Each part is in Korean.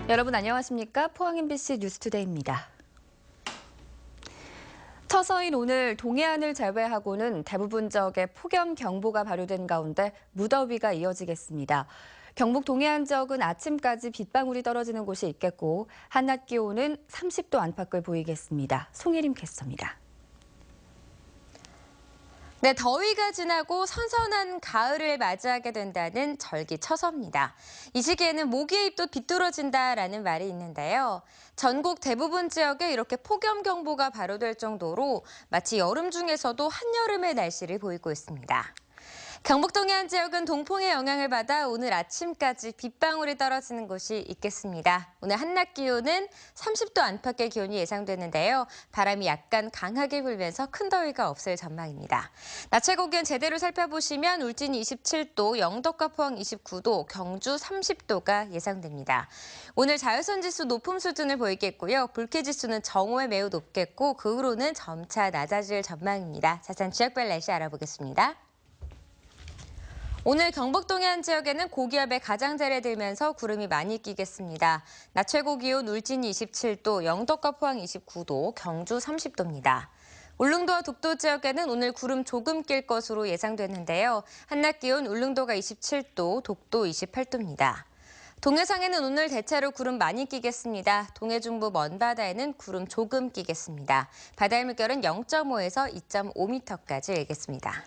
여러분 안녕하십니까? 포항 MBC 뉴스투데이입니다. 처서인 오늘 동해안을 제외하고는 대부분 지역에 폭염경보가 발효된 가운데 무더위가 이어지겠습니다. 경북 동해안 지역은 아침까지 빗방울이 떨어지는 곳이 있겠고 한낮 기온은 30도 안팎을 보이겠습니다. 송혜림 캐스터입니다. 네, 더위가 지나고 선선한 가을을 맞이하게 된다는 절기처서입니다. 이 시기에는 모기잎도 비뚤어진다라는 말이 있는데요. 전국 대부분 지역에 이렇게 폭염경보가 발효될 정도로 마치 여름 중에서도 한여름의 날씨를 보이고 있습니다. 경북 동해안 지역은 동풍의 영향을 받아 오늘 아침까지 빗방울이 떨어지는 곳이 있겠습니다. 오늘 한낮 기온은 30도 안팎의 기온이 예상되는데요. 바람이 약간 강하게 불면서 큰 더위가 없을 전망입니다. 낮 최고 기온 제대로 살펴보시면 울진 27도, 영덕과 포항 29도, 경주 30도가 예상됩니다. 오늘 자외선 지수 높음 수준을 보이겠고요. 불쾌 지수는 정오에 매우 높겠고 그 후로는 점차 낮아질 전망입니다. 자세한 지역별 날씨 알아보겠습니다. 오늘 경북 동해안 지역에는 고기압의 가장자리에 들면서 구름이 많이 끼겠습니다. 낮 최고 기온 울진 27도, 영덕과 포항 29도, 경주 30도입니다. 울릉도와 독도 지역에는 오늘 구름 조금 낄 것으로 예상되는데요. 한낮 기온 울릉도가 27도, 독도 28도입니다. 동해상에는 오늘 대체로 구름 많이 끼겠습니다. 동해 중부 먼바다에는 구름 조금 끼겠습니다. 바다의 물결은 0.5에서 2.5m까지 일겠습니다.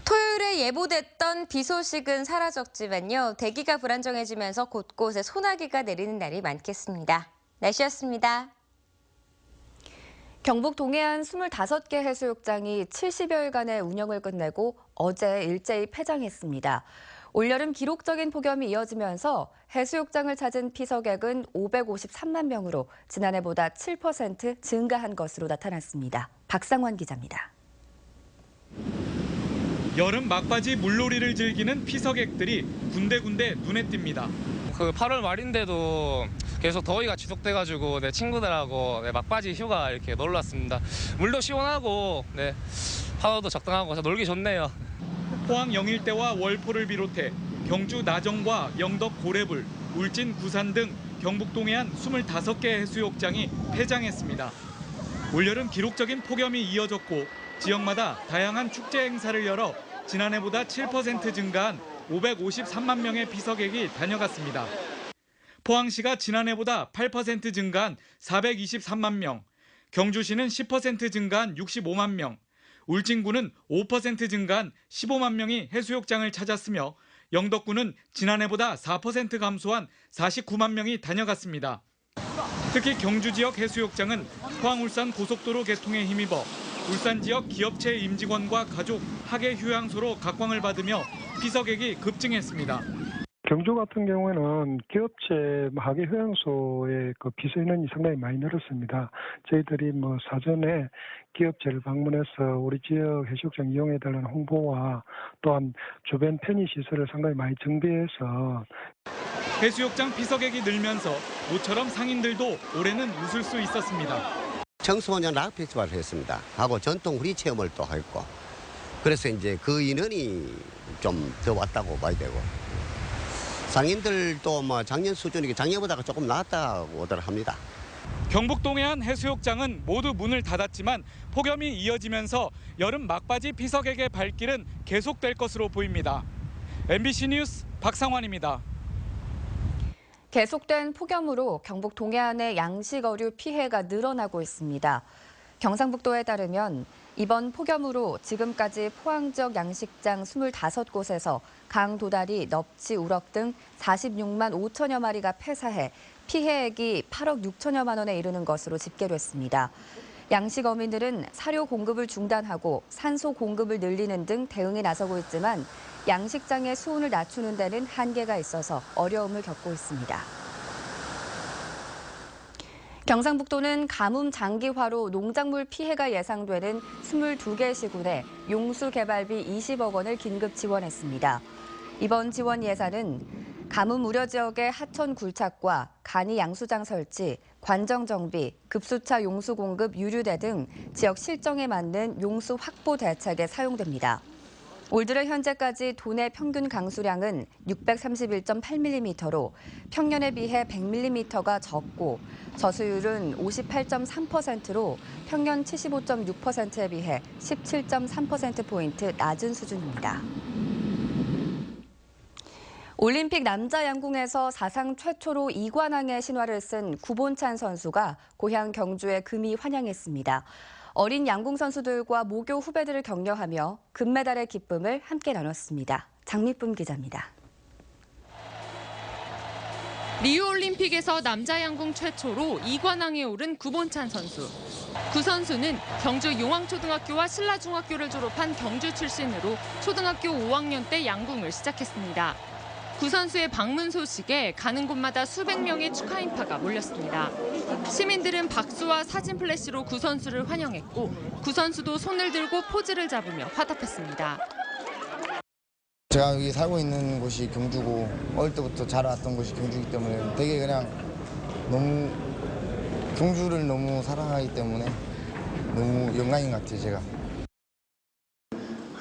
토요일에 예보됐던 비 소식은 사라졌지만요. 대기가 불안정해지면서 곳곳에 소나기가 내리는 날이 많겠습니다. 날씨였습니다. 경북 동해안 25개 해수욕장이 70여일간의 운영을 끝내고 어제 일제히 폐장했습니다. 올여름 기록적인 폭염이 이어지면서 해수욕장을 찾은 피서객은 553만 명으로 지난해보다 7% 증가한 것으로 나타났습니다. 박상환 기자입니다. 여름 막바지 물놀이를 즐기는 피서객들이 군데군데 눈에 띕니다. 8월 말인데도 계속 더위가 지속돼가지고 내 친구들하고 막바지 휴가 이렇게 놀러 왔습니다. 물도 시원하고 파도도 적당하고 놀기 좋네요. 포항 영일대와 월포를 비롯해 경주 나정과 영덕 고래불, 울진 구산 등 경북 동해안 25개 해수욕장이 폐장했습니다. 올여름 기록적인 폭염이 이어졌고 지역마다 다양한 축제 행사를 열어 지난해보다 7% 증가한 553만 명의 피서객이 다녀갔습니다. 포항시가 지난해보다 8% 증가한 423만 명, 경주시는 10% 증가한 65만 명, 울진군은 5% 증가한 15만 명이 해수욕장을 찾았으며 영덕군은 지난해보다 4% 감소한 49만 명이 다녀갔습니다. 특히 경주 지역 해수욕장은 포항 울산 고속도로 개통에 힘입어 울산 지역 기업체 임직원과 가족, 학예 휴양소로 각광을 받으며 피서객이 급증했습니다. 경주 같은 경우에는 기업체 학예 휴양소의 피서 인원이 상당히 많이 늘었습니다. 저희들이 사전에 기업체를 방문해서 우리 지역 해수욕장 이용해달라는 홍보와 또한 주변 편의 시설을 상당히 많이 정비해서 해수욕장 피서객이 늘면서 모처럼 상인들도 올해는 웃을 수 있었습니다. 청소년 락 페스티벌을 했습니다. 하고 전통 우리 체험을 또 했고. 그래서 이제 그 인원이 좀 더 왔다고 봐야 되고. 상인들도 작년 수준이고 작년보다 조금 나았다고들 합니다. 경북 동해안 해수욕장은 모두 문을 닫았지만 폭염이 이어지면서 여름 막바지 피서객의 발길은 계속될 것으로 보입니다. MBC 뉴스 박상환입니다. 계속된 폭염으로 경북 동해안의 양식어류 피해가 늘어나고 있습니다. 경상북도에 따르면 이번 폭염으로 지금까지 포항 지역 양식장 25곳에서 강, 도다리, 넙치, 우럭 등 46만 5천여 마리가 폐사해 피해액이 8억 6천여만 원에 이르는 것으로 집계됐습니다. 양식 어민들은 사료 공급을 중단하고 산소 공급을 늘리는 등 대응에 나서고 있지만 양식장의 수온을 낮추는 데는 한계가 있어서 어려움을 겪고 있습니다. 경상북도는 가뭄 장기화로 농작물 피해가 예상되는 22개 시군에 용수 개발비 20억 원을 긴급 지원했습니다. 이번 지원 예산은 가뭄 우려 지역의 하천 굴착과 간이 양수장 설치, 관정 정비, 급수차 용수 공급 유류대 등 지역 실정에 맞는 용수 확보 대책에 사용됩니다. 올 들어 현재까지 도내 평균 강수량은 631.8mm로 평년에 비해 100mm가 적고 저수율은 58.3%로 평년 75.6%에 비해 17.3%포인트 낮은 수준입니다. 올림픽 남자 양궁에서 사상 최초로 이관왕의 신화를 쓴 구본찬 선수가 고향 경주에 금이 환영했습니다. 어린 양궁 선수들과 모교 후배들을 격려하며 금메달의 기쁨을 함께 나눴습니다. 장미쁨 기자입니다. 리우올림픽에서 남자 양궁 최초로 이관왕에 오른 구본찬 선수. 구 선수는 경주 용왕초등학교와 신라중학교를 졸업한 경주 출신으로 초등학교 5학년 때 양궁을 시작했습니다. 구 선수의 방문 소식에 가는 곳마다 수백 명의 축하 인파가 몰렸습니다. 시민들은 박수와 사진 플래시로 구 선수를 환영했고 구 선수도 손을 들고 포즈를 잡으며 화답했습니다. 제가 여기 살고 있는 곳이 경주고 어릴 때부터 자라왔던 곳이 경주이기 때문에 되게 그냥 너무 경주를 너무 사랑하기 때문에 너무 영광인 것 같아요, 제가.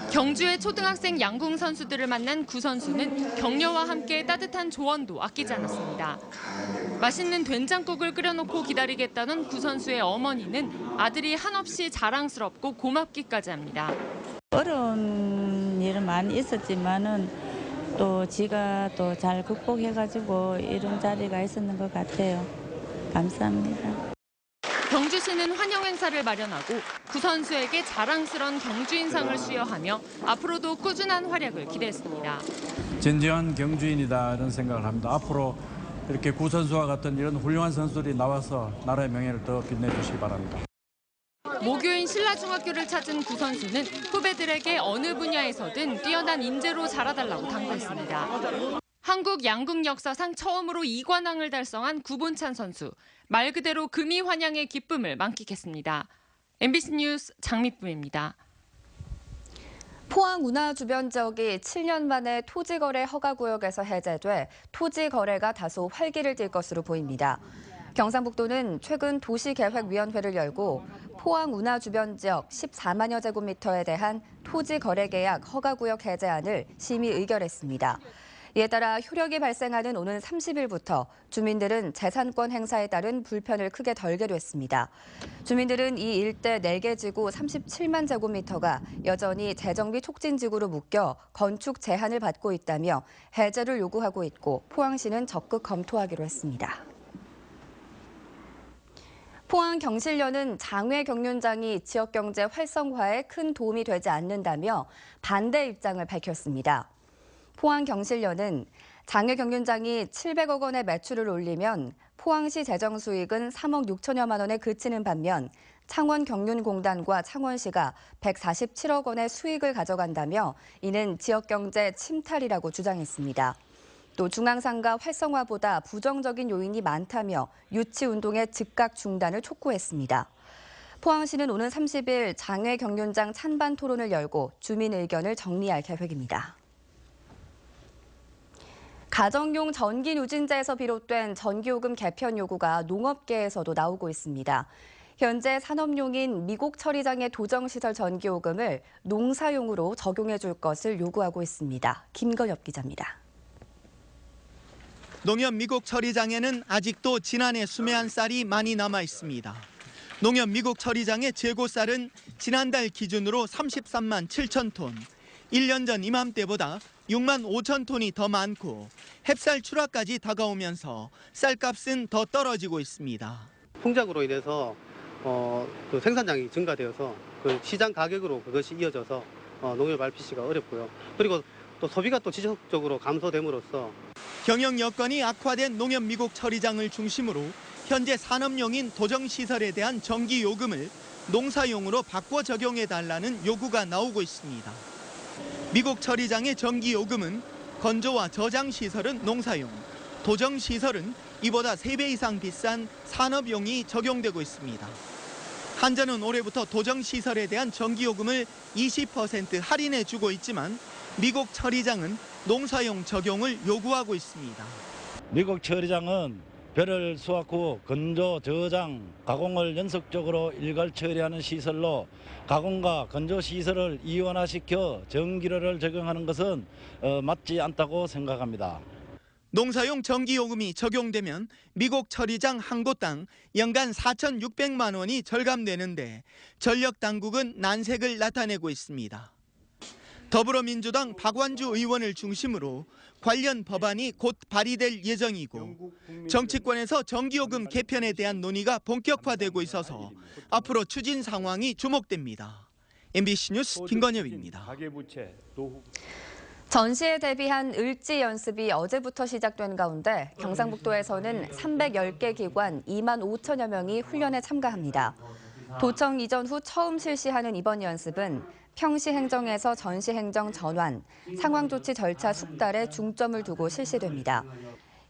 경주의 초등학생 양궁 선수들을 만난 구 선수는 격려와 함께 따뜻한 조언도 아끼지 않았습니다. 맛있는 된장국을 끓여놓고 기다리겠다는 구 선수의 어머니는 아들이 한없이 자랑스럽고 고맙기까지 합니다. 어려운 일은 많이 있었지만은 또 지가 또 잘 극복해가지고 이런 자리가 있었는 것 같아요. 감사합니다. 경주시는 환영 행사를 마련하고 구 선수에게 자랑스러운 경주인상을 수여하며 앞으로도 꾸준한 활약을 기대했습니다. 진정한 경주인이다 이런 생각을 합니다. 앞으로 이렇게 구 선수와 같은 이런 훌륭한 선수들이 나와서 나라의 명예를 더 빛내주시기 바랍니다. 모교인 신라중학교를 찾은 구 선수는 후배들에게 어느 분야에서든 뛰어난 인재로 자라달라고 당부했습니다. 한국 양궁 역사상 처음으로 이관왕을 달성한 구본찬 선수. 말 그대로 금이 환영의 기쁨을 만끽했습니다. MBC 뉴스 장미쁨입니다. 포항 운하 주변 지역이 7년 만에 토지거래 허가구역에서 해제돼 토지거래가 다소 활기를 띨 것으로 보입니다. 경상북도는 최근 도시계획위원회를 열고 포항 운하 주변 지역 14만여 제곱미터에 대한 토지거래 계약 허가구역 해제안을 심의 의결했습니다. 이에 따라 효력이 발생하는 오는 30일부터 주민들은 재산권 행사에 따른 불편을 크게 덜게 됐습니다. 주민들은 이 일대 4개 지구 37만 제곱미터가 여전히 재정비 촉진지구로 묶여 건축 제한을 받고 있다며 해제를 요구하고 있고 포항시는 적극 검토하기로 했습니다. 포항 경실련은 장외 경륜장이 지역경제 활성화에 큰 도움이 되지 않는다며 반대 입장을 밝혔습니다. 포항 경실련은 장외 경륜장이 700억 원의 매출을 올리면 포항시 재정 수익은 3억 6천여만 원에 그치는 반면 창원 경륜공단과 창원시가 147억 원의 수익을 가져간다며 이는 지역경제 침탈이라고 주장했습니다. 또 중앙상가 활성화보다 부정적인 요인이 많다며 유치운동의 즉각 중단을 촉구했습니다. 포항시는 오는 30일 장외 경륜장 찬반 토론을 열고 주민 의견을 정리할 계획입니다. 가정용 전기 누진제에서 비롯된 전기요금 개편 요구가 농업계에서도 나오고 있습니다. 현재 산업용인 미국 처리장의 도정시설 전기요금을 농사용으로 적용해 줄 것을 요구하고 있습니다. 김건엽 기자입니다. 농협 미국 처리장에는 아직도 지난해 수매한 쌀이 많이 남아 있습니다. 농협 미국 처리장의 재고쌀은 지난달 기준으로 33만 7천 톤, 1년 전 이맘때보다 6만 5천 톤이 더 많고 햅쌀 출하까지 다가오면서 쌀값은 더 떨어지고 있습니다. 풍작으로 인해서 그 생산량이 증가되어서 그 시장 가격으로 그것이 이어져서 농협 RPC가 어렵고요. 그리고 또 소비가 또 지속적으로 감소됨으로써 경영 여건이 악화된 농협 미국 처리장을 중심으로 현재 산업용인 도정시설에 대한 전기 요금을 농사용으로 바꿔 적용해달라는 요구가 나오고 있습니다. 미국 처리장의 전기 요금은 건조와 저장 시설은 농사용, 도정 시설은 이보다 3배 이상 비싼 산업용이 적용되고 있습니다. 한전은 올해부터 도정 시설에 대한 전기 요금을 20% 할인해 주고 있지만 미국 처리장은 농사용 적용을 요구하고 있습니다. 미국 처리장은 벼를 수확 후 건조, 저장, 가공을 연속적으로 일괄 처리하는 시설로 가공과 건조 시설을 이원화시켜 전기료를 적용하는 것은 맞지 않다고 생각합니다. 농사용 전기요금이 적용되면 미국 처리장 한 곳당 연간 4,600만 원이 절감되는데 전력당국은 난색을 나타내고 있습니다. 더불어민주당 박완주 의원을 중심으로 관련 법안이 곧 발의될 예정이고 정치권에서 전기요금 개편에 대한 논의가 본격화되고 있어서 앞으로 추진 상황이 주목됩니다. MBC 뉴스 김건엽입니다. 전시에 대비한 을지 연습이 어제부터 시작된 가운데 경상북도에서는 310개 기관 2만 5천여 명이 훈련에 참가합니다. 도청 이전 후 처음 실시하는 이번 연습은 평시행정에서 전시행정 전환, 상황조치 절차 숙달에 중점을 두고 실시됩니다.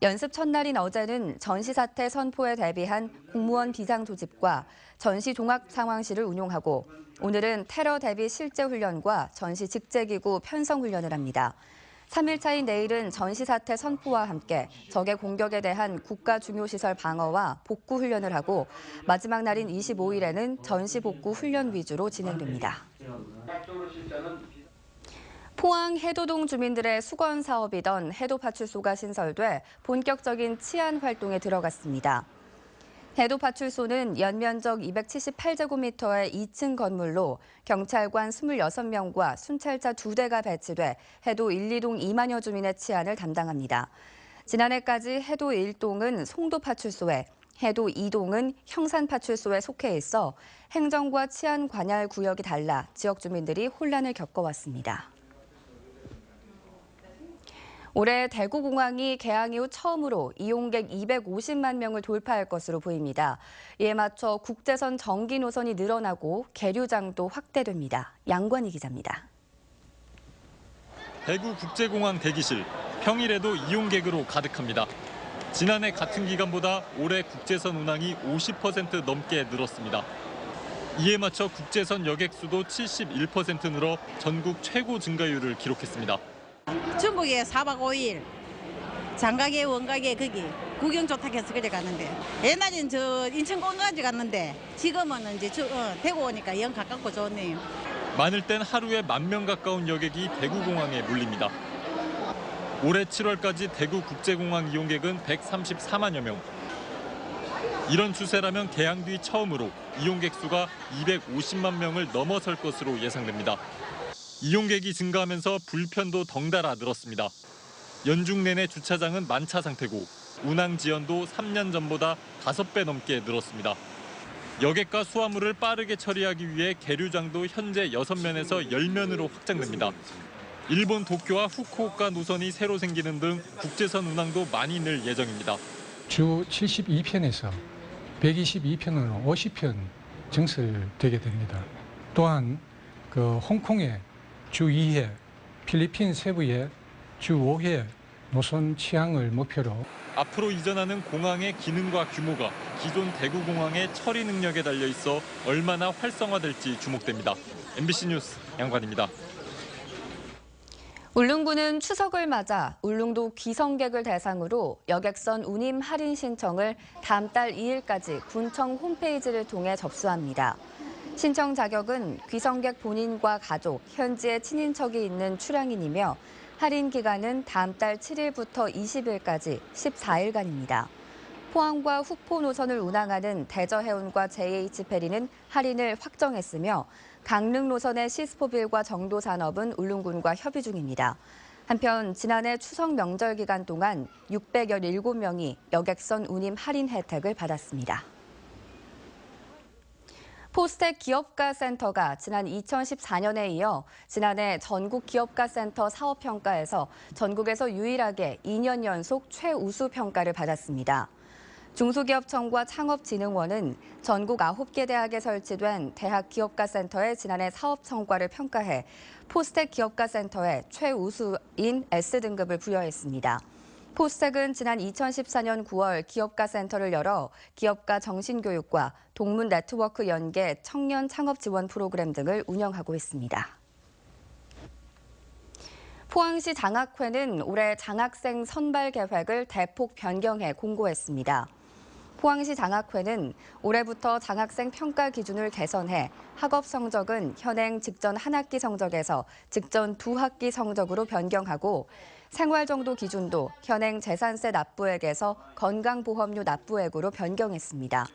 연습 첫날인 어제는 전시사태 선포에 대비한 공무원 비상조집과 전시 종합상황실을 운용하고 오늘은 테러 대비 실제훈련과 전시 직제기구 편성훈련을 합니다. 3일차인 내일은 전시사태 선포와 함께 적의 공격에 대한 국가 중요시설 방어와 복구 훈련을 하고 마지막 날인 25일에는 전시 복구 훈련 위주로 진행됩니다. 포항 해도동 주민들의 수건 사업이던 해도파출소가 신설돼 본격적인 치안 활동에 들어갔습니다. 해도파출소는 연면적 278제곱미터의 2층 건물로 경찰관 26명과 순찰차 2대가 배치돼 해도 1, 2동 2만여 주민의 치안을 담당합니다. 지난해까지 해도 1동은 송도파출소에, 해도 2동은 형산파출소에 속해 있어 행정과 치안 관할 구역이 달라 지역 주민들이 혼란을 겪어왔습니다. 올해 대구공항이 개항 이후 처음으로 이용객 250만 명을 돌파할 것으로 보입니다. 이에 맞춰 국제선 정기 노선이 늘어나고 계류장도 확대됩니다. 양관희 기자입니다. 대구국제공항 대기실, 평일에도 이용객으로 가득합니다. 지난해 같은 기간보다 올해 국제선 운항이 50% 넘게 늘었습니다. 이에 맞춰 국제선 여객 수도 71% 늘어 전국 최고 증가율을 기록했습니다. 중국에 4박 5일 장가게 원가게 거기 구경 좋다 해서 그래 갔는데 옛날엔 저 인천공항까지 갔는데 지금은 이제 대구 오니까 영 가깝고 좋네요. 많을 땐 하루에 10,000명 가까운 여객이 대구공항에 몰립니다. 올해 7월까지 대구국제공항 이용객은 134만여 명. 이런 추세라면 개항 뒤 처음으로 이용객 수가 250만 명을 넘어설 것으로 예상됩니다. 이용객이 증가하면서 불편도 덩달아 늘었습니다. 연중 내내 주차장은 만차 상태고 운항 지연도 3년 전보다 5배 넘게 늘었습니다. 여객과 수화물을 빠르게 처리하기 위해 계류장도 현재 6면에서 10면으로 확장됩니다. 일본 도쿄와 후쿠오카 노선이 새로 생기는 등 국제선 운항도 많이 늘 예정입니다. 주 72편에서 122편으로 50편 증설되게 됩니다. 또한 홍콩에 주 2회, 필리핀 세부에 주 5회 노선 취항을 목표로 앞으로 이전하는 공항의 기능과 규모가 기존 대구공항의 처리 능력에 달려 있어 얼마나 활성화될지 주목됩니다. MBC 뉴스 양관입니다. 울릉군은 추석을 맞아 울릉도 귀성객을 대상으로 여객선 운임 할인 신청을 다음 달 2일까지 군청 홈페이지를 통해 접수합니다. 신청 자격은 귀성객 본인과 가족, 현지에 친인척이 있는 출항인이며 할인 기간은 다음 달 7일부터 20일까지 14일간입니다. 포항과 후포 노선을 운항하는 대저해운과 JH페리는 할인을 확정했으며 강릉 노선의 시스포빌과 정도산업은 울릉군과 협의 중입니다. 한편 지난해 추석 명절 기간 동안 617명이 여객선 운임 할인 혜택을 받았습니다. 포스텍 기업가센터가 지난 2014년에 이어 지난해 전국 기업가센터 사업평가에서 전국에서 유일하게 2년 연속 최우수 평가를 받았습니다. 중소기업청과 창업진흥원은 전국 9개 대학에 설치된 대학 기업가센터의 지난해 사업 성과를 평가해 포스텍 기업가센터에 최우수인 S등급을 부여했습니다. 포스텍은 지난 2014년 9월 기업가센터를 열어 기업가 정신교육과 동문 네트워크 연계 청년 창업 지원 프로그램 등을 운영하고 있습니다. 포항시 장학회는 올해 장학생 선발 계획을 대폭 변경해 공고했습니다. 포항시 장학회는 올해부터 장학생 평가 기준을 개선해 학업 성적은 현행 직전 한 학기 성적에서 직전 두 학기 성적으로 변경하고 생활정도 기준도 현행 재산세 납부액에서 건강보험료 납부액으로 변경했습니다.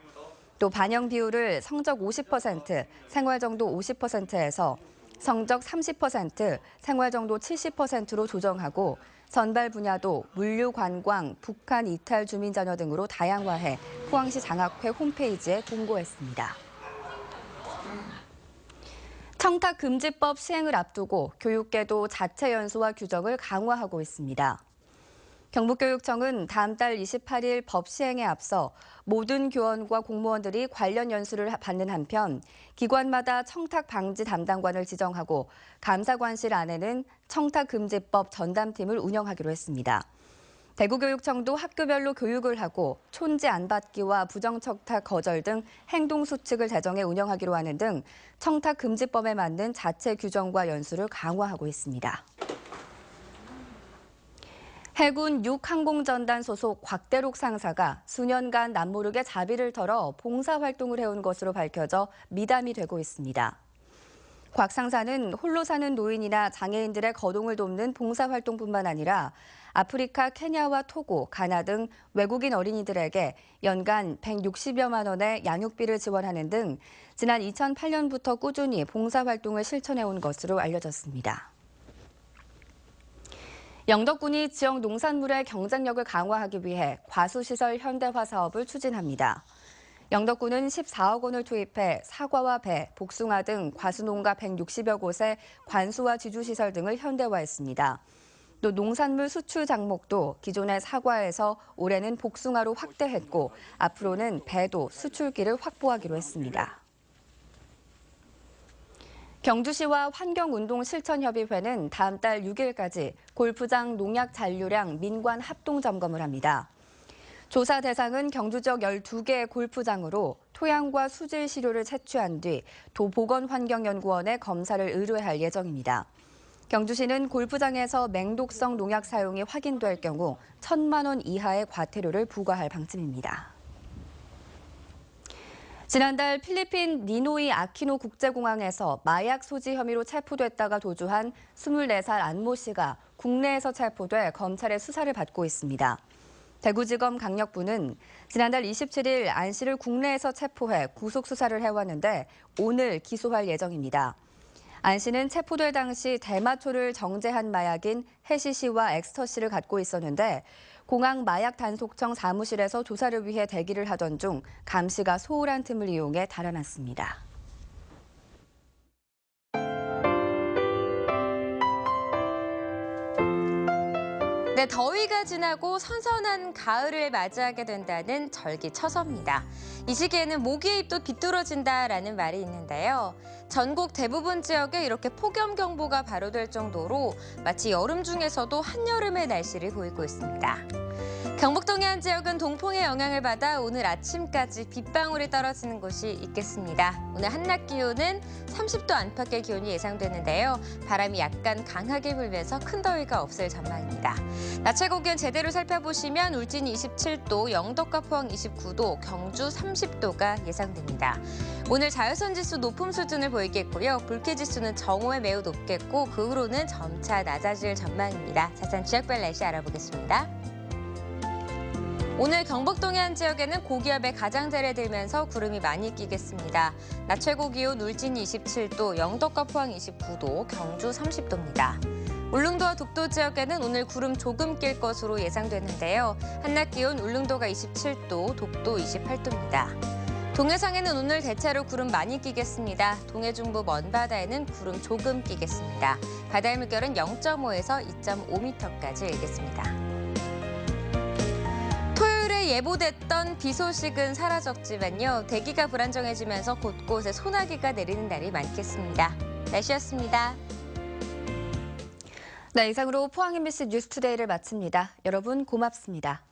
또 반영 비율을 성적 50%, 생활정도 50%에서 성적 30%, 생활정도 70%로 조정하고 선발 분야도 물류, 관광, 북한 이탈 주민 자녀 등으로 다양화해 포항시 장학회 홈페이지에 공고했습니다. 청탁금지법 시행을 앞두고 교육계도 자체 연수와 규정을 강화하고 있습니다. 경북교육청은 다음 달 28일 법 시행에 앞서 모든 교원과 공무원들이 관련 연수를 받는 한편 기관마다 청탁 방지 담당관을 지정하고 감사관실 안에는 청탁금지법 전담팀을 운영하기로 했습니다. 대구교육청도 학교별로 교육을 하고 촌지 안 받기와 부정청탁 거절 등 행동수칙을 제정해 운영하기로 하는 등 청탁금지법에 맞는 자체 규정과 연수를 강화하고 있습니다. 해군 6항공전단 소속 곽대록 상사가 수년간 남모르게 자비를 털어 봉사활동을 해온 것으로 밝혀져 미담이 되고 있습니다. 곽 상사는 홀로 사는 노인이나 장애인들의 거동을 돕는 봉사활동뿐만 아니라 아프리카 케냐와 토고, 가나 등 외국인 어린이들에게 연간 160여만 원의 양육비를 지원하는 등 지난 2008년부터 꾸준히 봉사활동을 실천해온 것으로 알려졌습니다. 영덕군이 지역 농산물의 경쟁력을 강화하기 위해 과수시설 현대화 사업을 추진합니다. 영덕군은 14억 원을 투입해 사과와 배, 복숭아 등 과수농가 160여 곳에 관수와 지주시설 등을 현대화했습니다. 또 농산물 수출 장목도 기존의 사과에서 올해는 복숭아로 확대했고 앞으로는 배도 수출기를 확보하기로 했습니다. 경주시와 환경운동실천협의회는 다음 달 6일까지 골프장 농약 잔류량 민관 합동 점검을 합니다. 조사 대상은 경주 지역 12개의 골프장으로 토양과 수질 시료를 채취한 뒤 도보건환경연구원에 검사를 의뢰할 예정입니다. 경주시는 골프장에서 맹독성 농약 사용이 확인될 경우 1,000만 원 이하의 과태료를 부과할 방침입니다. 지난달 필리핀 니노이 아키노 국제공항에서 마약 소지 혐의로 체포됐다가 도주한 24살 안모 씨가 국내에서 체포돼 검찰의 수사를 받고 있습니다. 대구지검 강력부는 지난달 27일 안 씨를 국내에서 체포해 구속 수사를 해왔는데 오늘 기소할 예정입니다. 안 씨는 체포될 당시 대마초를 정제한 마약인 해시시와 엑스터시를 갖고 있었는데 공항 마약단속청 사무실에서 조사를 위해 대기를 하던 중 감시가 소홀한 틈을 이용해 달아났습니다. 네, 더위가 지나고 선선한 가을을 맞이하게 된다는 절기처서입니다. 이 시기에는 모기의 입도 비뚤어진다라는 말이 있는데요. 전국 대부분 지역에 이렇게 폭염경보가 발효될 정도로 마치 여름 중에서도 한여름의 날씨를 보이고 있습니다. 경북 동해안 지역은 동풍의 영향을 받아 오늘 아침까지 빗방울이 떨어지는 곳이 있겠습니다. 오늘 한낮 기온은 30도 안팎의 기온이 예상되는데요. 바람이 약간 강하게 불면서 큰 더위가 없을 전망입니다. 낮 최고 기온 제대로 살펴보시면 울진 27도, 영덕과 포항 29도, 경주 30도가 예상됩니다. 오늘 자외선 지수 높음 수준을 보이겠고요. 불쾌 지수는 정오에 매우 높겠고 그 후로는 점차 낮아질 전망입니다. 자세한 지역별 날씨 알아보겠습니다. 오늘 경북 동해안 지역에는 고기압의 가장자리에 들면서 구름이 많이 끼겠습니다. 낮 최고 기온 울진 27도, 영덕과 포항 29도, 경주 30도입니다. 울릉도와 독도 지역에는 오늘 구름 조금 낄 것으로 예상되는데요. 한낮 기온 울릉도가 27도, 독도 28도입니다. 동해상에는 오늘 대체로 구름 많이 끼겠습니다. 동해 중부 먼바다에는 구름 조금 끼겠습니다. 바다의 물결은 0.5에서 2.5m까지 일겠습니다. 토요일에 예보됐던 비 소식은 사라졌지만요. 대기가 불안정해지면서 곳곳에 소나기가 내리는 날이 많겠습니다. 날씨였습니다. 네, 이상으로 포항 MBC 뉴스투데이를 마칩니다. 여러분 고맙습니다.